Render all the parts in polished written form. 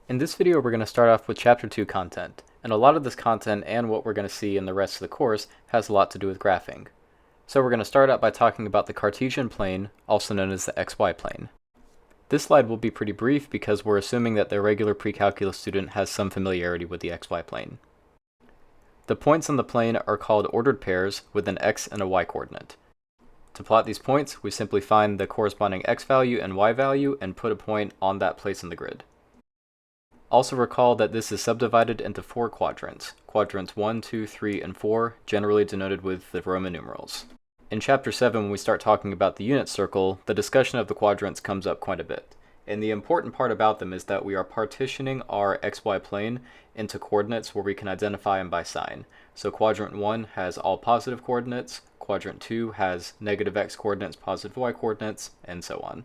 In this video, we're going to start off with Chapter 2 content, and a lot of this content and what we're going to see in the rest of the course has a lot to do with graphing. So we're going to start out by talking about the Cartesian plane, also known as the XY plane. This slide will be pretty brief because we're assuming that the regular pre-calculus student has some familiarity with the XY plane. The points on the plane are called ordered pairs with an x and a y coordinate. To plot these points, we simply find the corresponding x value and y value and put a point on that place in the grid. Also recall that this is subdivided into 4 quadrants, quadrants 1, 2, 3, and 4, generally denoted with the Roman numerals. In Chapter 7, when we start talking about the unit circle, the discussion of the quadrants comes up quite a bit. And the important part about them is that we are partitioning our xy plane into coordinates where we can identify them by sign. So quadrant 1 has all positive coordinates, quadrant 2 has negative x coordinates, positive y coordinates, and so on.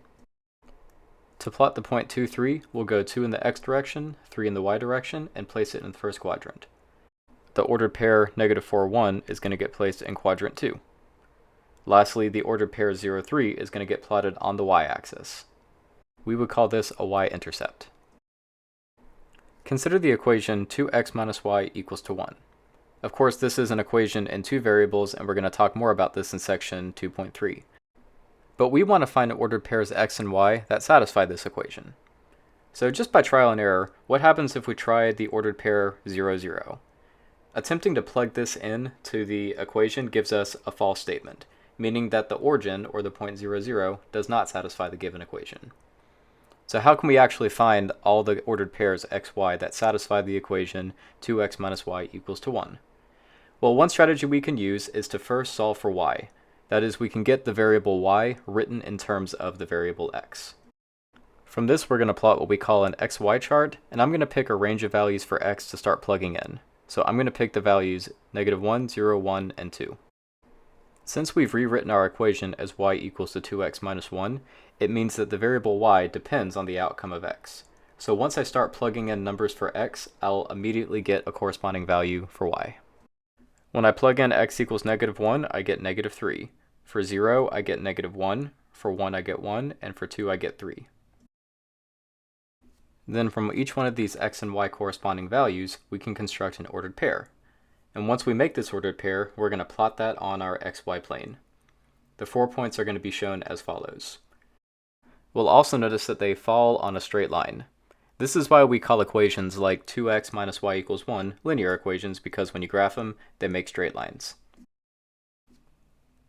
To plot the point 2, 3, we'll go 2 in the x direction, 3 in the y direction, and place it in the first quadrant. The ordered pair negative 4, 1 is going to get placed in quadrant 2. Lastly, the ordered pair 0, 3 is going to get plotted on the y-axis. We would call this a y-intercept. Consider the equation 2x minus y equals to 1. Of course, this is an equation in 2 variables, and we're going to talk more about this in section 2.3. But we want to find ordered pairs x and y that satisfy this equation. So just by trial and error, what happens if we try the ordered pair 0, 0? Attempting to plug this in to the equation gives us a false statement, meaning that the origin, or the point 0, 0, does not satisfy the given equation. So how can we actually find all the ordered pairs x, y that satisfy the equation 2x minus y equals to 1? Well, one strategy we can use is to first solve for y. That is, we can get the variable y written in terms of the variable x. From this, we're going to plot what we call an xy chart, and I'm going to pick a range of values for x to start plugging in. So I'm going to pick the values negative 1, 0, 1, and 2. Since we've rewritten our equation as y equals to 2x minus 1, it means that the variable y depends on the outcome of x. So once I start plugging in numbers for x, I'll immediately get a corresponding value for y. When I plug in x equals negative 1, I get negative 3. For 0, I get negative 1, for 1 I get 1, and for 2 I get 3. Then from each one of these x and y corresponding values, we can construct an ordered pair. And once we make this ordered pair, we're going to plot that on our xy plane. The 4 points are going to be shown as follows. We'll also notice that they fall on a straight line. This is why we call equations like 2x minus y equals 1 linear equations, because when you graph them, they make straight lines.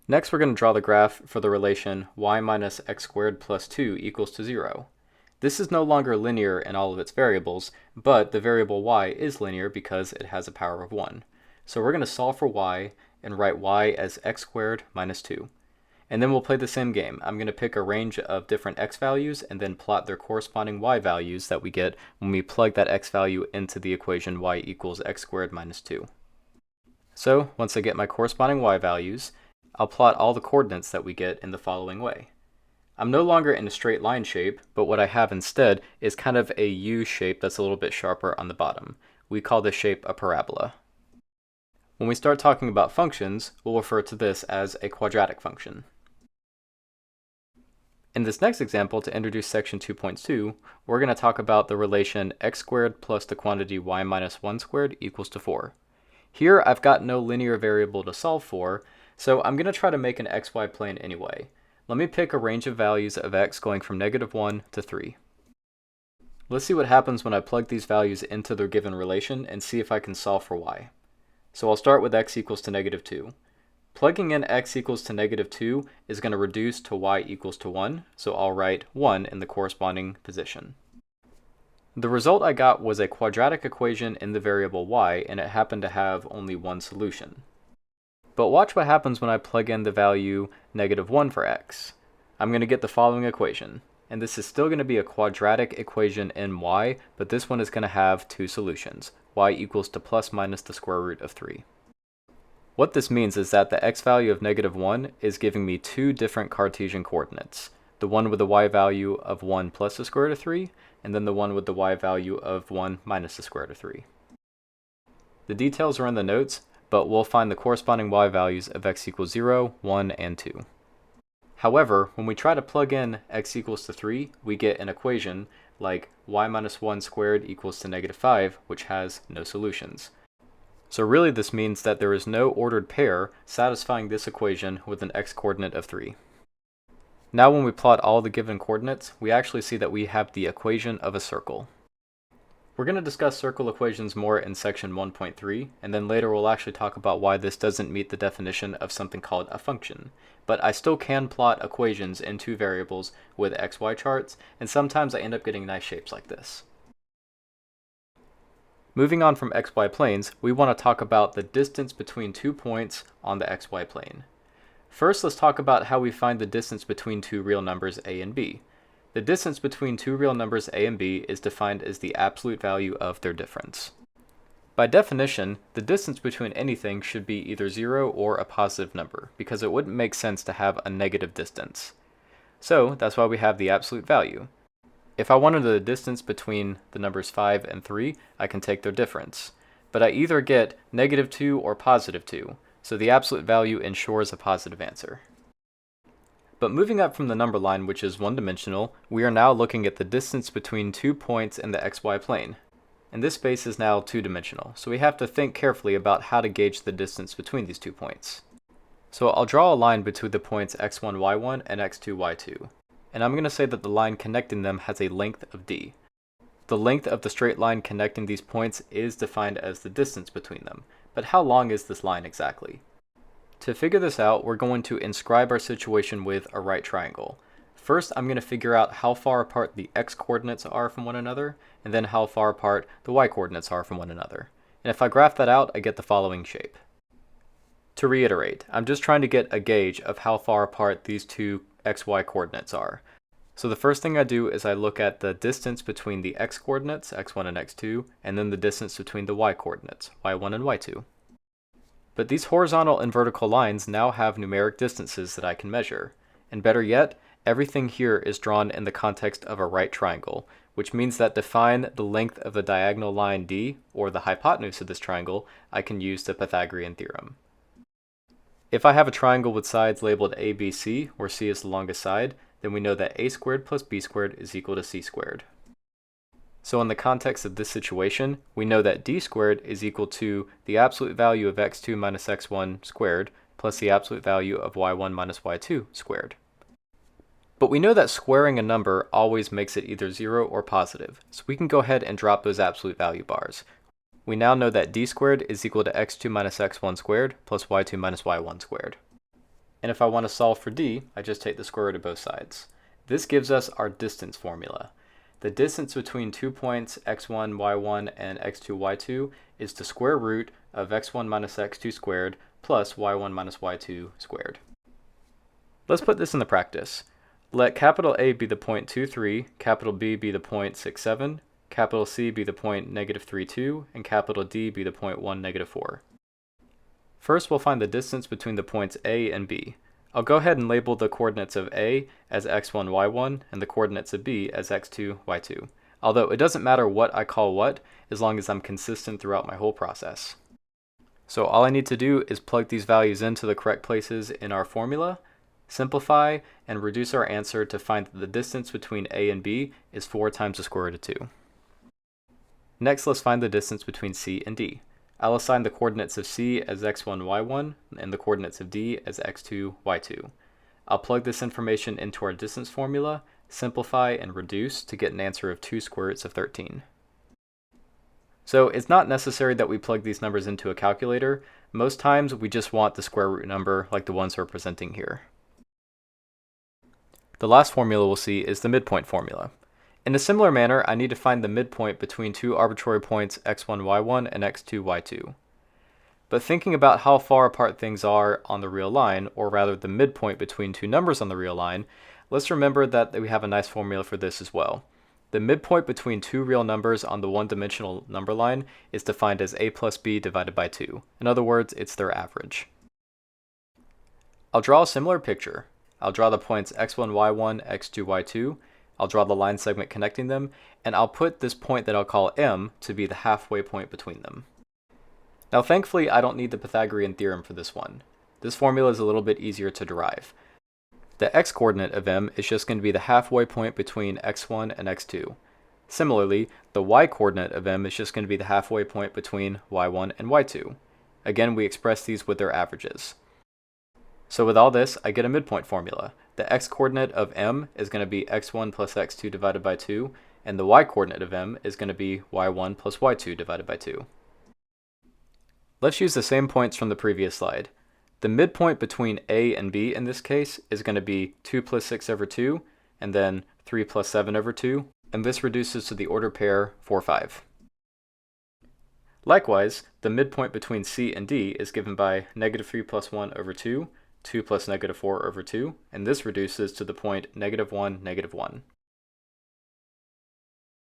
Next, we're going to draw the graph for the relation y minus x squared plus 2 equals to 0. This is no longer linear in all of its variables, but the variable y is linear because it has a power of 1. So we're going to solve for y and write y as x squared minus 2. And then we'll play the same game. I'm going to pick a range of different x values and then plot their corresponding y values that we get when we plug that x value into the equation y equals x squared minus 2. So once I get my corresponding y values, I'll plot all the coordinates that we get in the following way. I'm no longer in a straight line shape, but what I have instead is kind of a U shape that's a little bit sharper on the bottom. We call this shape a parabola. When we start talking about functions, we'll refer to this as a quadratic function. In this next example, to introduce section 2.2, we're going to talk about the relation x squared plus the quantity y minus 1 squared equals to 4. Here I've got no linear variable to solve for, so I'm going to try to make an xy plane anyway. Let me pick a range of values of x going from negative 1 to 3. Let's see what happens when I plug these values into the given relation and see if I can solve for y. So I'll start with x equals to negative 2. Plugging in x equals to negative 2 is going to reduce to y equals to 1, so I'll write 1 in the corresponding position. The result I got was a quadratic equation in the variable y, and it happened to have only one solution. But watch what happens when I plug in the value negative 1 for x. I'm going to get the following equation, and this is still going to be a quadratic equation in y, but this one is going to have two solutions, y equals to plus minus the square root of 3. What this means is that the x value of negative 1 is giving me two different Cartesian coordinates, the one with the y value of 1 plus the square root of 3, and then the one with the y value of 1 minus the square root of 3. The details are in the notes, but we'll find the corresponding y values of x equals 0, 1, and 2. However, when we try to plug in x equals to 3, we get an equation like y minus 1 squared equals to negative 5, which has no solutions. So really this means that there is no ordered pair satisfying this equation with an x-coordinate of 3. Now when we plot all the given coordinates, we actually see that we have the equation of a circle. We're going to discuss circle equations more in section 1.3, and then later we'll actually talk about why this doesn't meet the definition of something called a function. But I still can plot equations in two variables with xy charts, and sometimes I end up getting nice shapes like this. Moving on from xy planes, we want to talk about the distance between 2 points on the xy plane. First, let's talk about how we find the distance between two real numbers a and b. The distance between two real numbers a and b is defined as the absolute value of their difference. By definition, the distance between anything should be either 0 or a positive number, because it wouldn't make sense to have a negative distance. So that's why we have the absolute value. If I wanted the distance between the numbers 5 and 3, I can take their difference. But I either get negative 2 or positive 2, so the absolute value ensures a positive answer. But moving up from the number line, which is one-dimensional, we are now looking at the distance between 2 points in the xy plane. And this space is now two-dimensional, so we have to think carefully about how to gauge the distance between these 2 points. So I'll draw a line between the points x1, y1 and x2, y2. And I'm going to say that the line connecting them has a length of d. The length of the straight line connecting these points is defined as the distance between them. But how long is this line exactly? To figure this out, we're going to inscribe our situation with a right triangle. First, I'm going to figure out how far apart the x-coordinates are from one another, and then how far apart the y-coordinates are from one another. And if I graph that out, I get the following shape. To reiterate, I'm just trying to get a gauge of how far apart these two xy coordinates are. So the first thing I do is I look at the distance between the x-coordinates, x1 and x2, and then the distance between the y-coordinates, y1 and y2. But these horizontal and vertical lines now have numeric distances that I can measure. And better yet, everything here is drawn in the context of a right triangle, which means that to find the length of the diagonal line d, or the hypotenuse of this triangle, I can use the Pythagorean theorem. If I have a triangle with sides labeled a, b, c, where c is the longest side, then we know that a squared plus b squared is equal to c squared. So in the context of this situation, we know that d squared is equal to the absolute value of x2 minus x1 squared plus the absolute value of y1 minus y2 squared. But we know that squaring a number always makes it either 0 or positive, so we can go ahead and drop those absolute value bars. We now know that d squared is equal to x2 minus x1 squared plus y2 minus y1 squared. And if I want to solve for d, I just take the square root of both sides. This gives us our distance formula. The distance between 2 points x1, y1, and x2, y2 is the square root of x1 minus x2 squared plus y1 minus y2 squared. Let's put this into practice. Let capital A be the point 2, 3, capital B be the point 6, 7, capital C be the point negative 3, 2, and capital D be the point 1, negative 4. First, we'll find the distance between the points A and B. I'll go ahead and label the coordinates of A as x1, y1, and the coordinates of B as x2, y2. Although it doesn't matter what I call what, as long as I'm consistent throughout my whole process. So all I need to do is plug these values into the correct places in our formula, simplify, and reduce our answer to find that the distance between A and B is 4 times the square root of 2. Next, let's find the distance between C and D. I'll assign the coordinates of C as x1, y1, and the coordinates of D as x2, y2. I'll plug this information into our distance formula, simplify, and reduce to get an answer of 2 square roots of 13. So it's not necessary that we plug these numbers into a calculator. Most times we just want the square root number like the ones we're presenting here. The last formula we'll see is the midpoint formula. In a similar manner, I need to find the midpoint between two arbitrary points x1, y1 and x2, y2. But thinking about how far apart things are on the real line, or rather the midpoint between two numbers on the real line, let's remember that we have a nice formula for this as well. The midpoint between two real numbers on the one-dimensional number line is defined as a plus b divided by 2. In other words, it's their average. I'll draw a similar picture. I'll draw the points x1, y1, x2, y2. I'll draw the line segment connecting them, and I'll put this point that I'll call M to be the halfway point between them. Now thankfully I don't need the Pythagorean theorem for this one. This formula is a little bit easier to derive. The x-coordinate of M is just going to be the halfway point between x1 and x2. Similarly, the y-coordinate of m is just going to be the halfway point between y1 and y2. Again, we express these with their averages. So with all this, I get a midpoint formula. The x-coordinate of m is going to be x1 plus x2 divided by 2, and the y-coordinate of m is going to be y1 plus y2 divided by 2. Let's use the same points from the previous slide. The midpoint between a and b in this case is going to be 2 plus 6 over 2, and then 3 plus 7 over 2, and this reduces to the order pair 4, 5. Likewise, the midpoint between c and d is given by negative 3 plus 1 over 2, 2 plus negative 4 over 2, and this reduces to the point negative 1, negative 1.